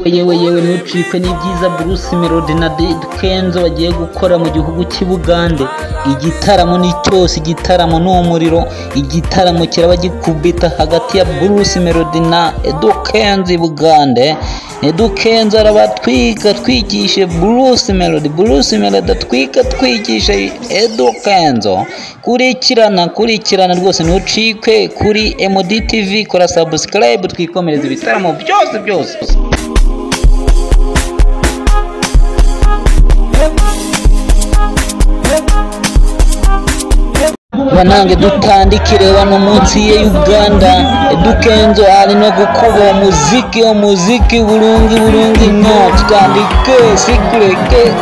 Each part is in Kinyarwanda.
yewe ntucikwe n'ibyiza Bruce Melody na Kenzo bagiye gukora mu gihugu cy'i Bugande. Igitaramo ni cyose, igitaramo ni umuriro, igitaramo kiraba gikubita hagati ya Bruce Melody na Kenzo i Bugande. Kenzo arabatwika twigishe Bruce Melody atwika twigishe Kenzo. Kurikirana rwose ntucikwe kuri MD TV, kora subscribe twikomereza ibitaramo byose. Banange dutandikire wano munsi ya Uganda. Kenzo ari no gukuba umuziki burungi no tutandike sikureke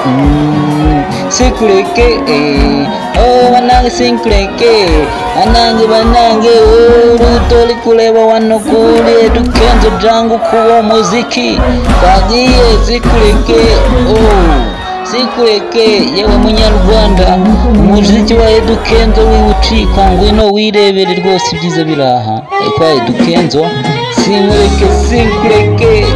banange sinkureke banange urutoli kureba wano kuri Kenzo jangu kuba umuziki bagiye sikureke yewe munyarwanda, umuziki wa Kenzo wiwucika ngwino wirebere rwose ibyiza biraha kwa Kenzo. Sinkureke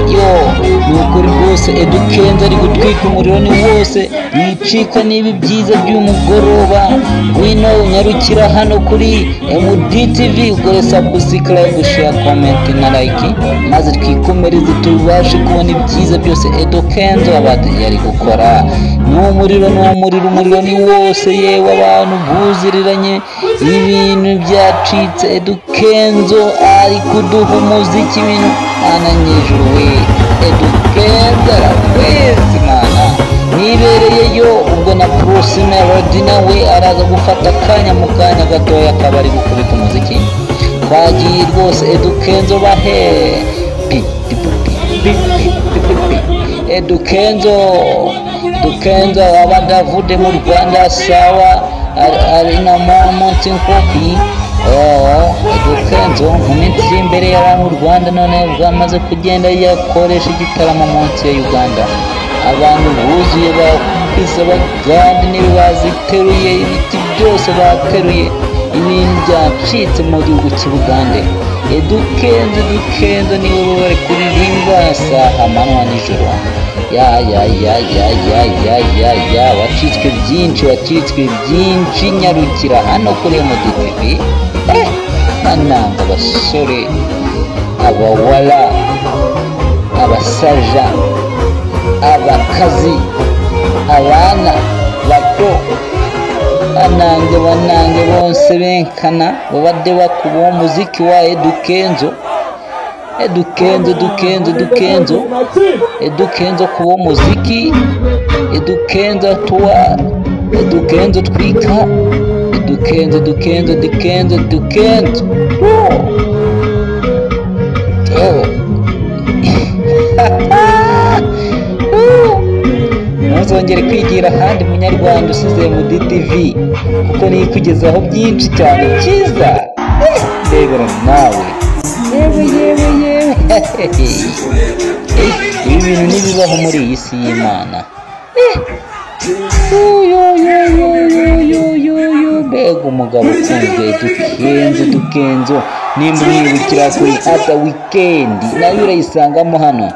nukuri rwose Kenzo ari gutwika umuriro ni wose, yicikwa n'ibi byiza by'umugoroba. Ngwino unyarukira hano kuri MD TV, ukore subscribe, share, comment na like, maze twikomereze tubashe kubona ibyiza byose Kenzo yari gukora. Umuriro ni wose, yewe abantu buziriranye, ibintu byacitse. Kenzo ari kuduha umuziki, ibintu ananyejuru we Kenzo arakwezi mana nibereyeyo. Ubwo na Bruce Melody nawe araza gufata akanya mu kanya gatoya akaba ari gukubita umuziki. Twagiye rwose Kenzo bahe Kenzo abadavude mu Rwanda sawa ari na Monty Nkopi. Kenzo mu minsi imbere yari mu Rwanda, none bwamaze kugenda yakoresha igitaramo munsi ya Uganda. Abantu buzuye bakubise abagande n'ibaziteruye, ibiti byose bateruye, ibintu byacitse mu gihugu cy'i Bugande. Kenzo niwe bari kuririmba saha amanywa nijoro. Wacitswe byinshi, nyarukira hano kuri MD TV. Bananga abasore, abawala, abasaja, abakazi, abana bato, banange bose benkana babadde bakuba umuziki wa Kenzo. Kenzo kuba umuziki, Kenzo atuwa, Kenzo twika, Kenzo ntuzongere kwigira ahandi munyarwanda usize MD TV, kuko niyo ikugezaho byinshi cyane byiza. Rebera nawe yewe ibi bintu ntibibaho muri iyi si y'Imana. Mbega umugabo ukunzwe Kenzo. Nimba umwibukira kuri Ata Weekend nayo urayisangamo hano.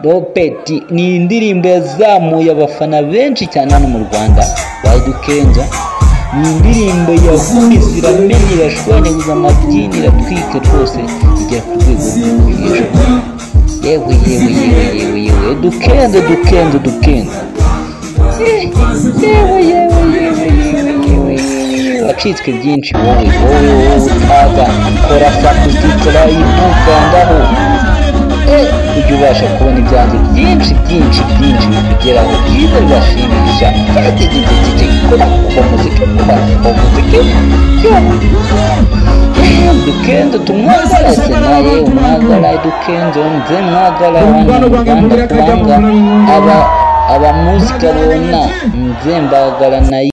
Ropeti ni indirimbo yazamuye abafana benshi cyane hano mu Rwanda ba Kenzo. Ni indirimbo yakubise iramenye, irashwanyaguza amabyini, iratwika rwose igera ku rwego rw'hejuru. Yewe Kenzo wacitswe byinshi wowe utaga. Kora subscribe ukandaho ujye ubasha kubona ibyanjye byinshi bikugeraho byiza bibashimisha. Kenzo tumwagarase naye umwagara Kenzo nze mwagara wano Rwanda kubanga abamuzika bona nze mbagara naye.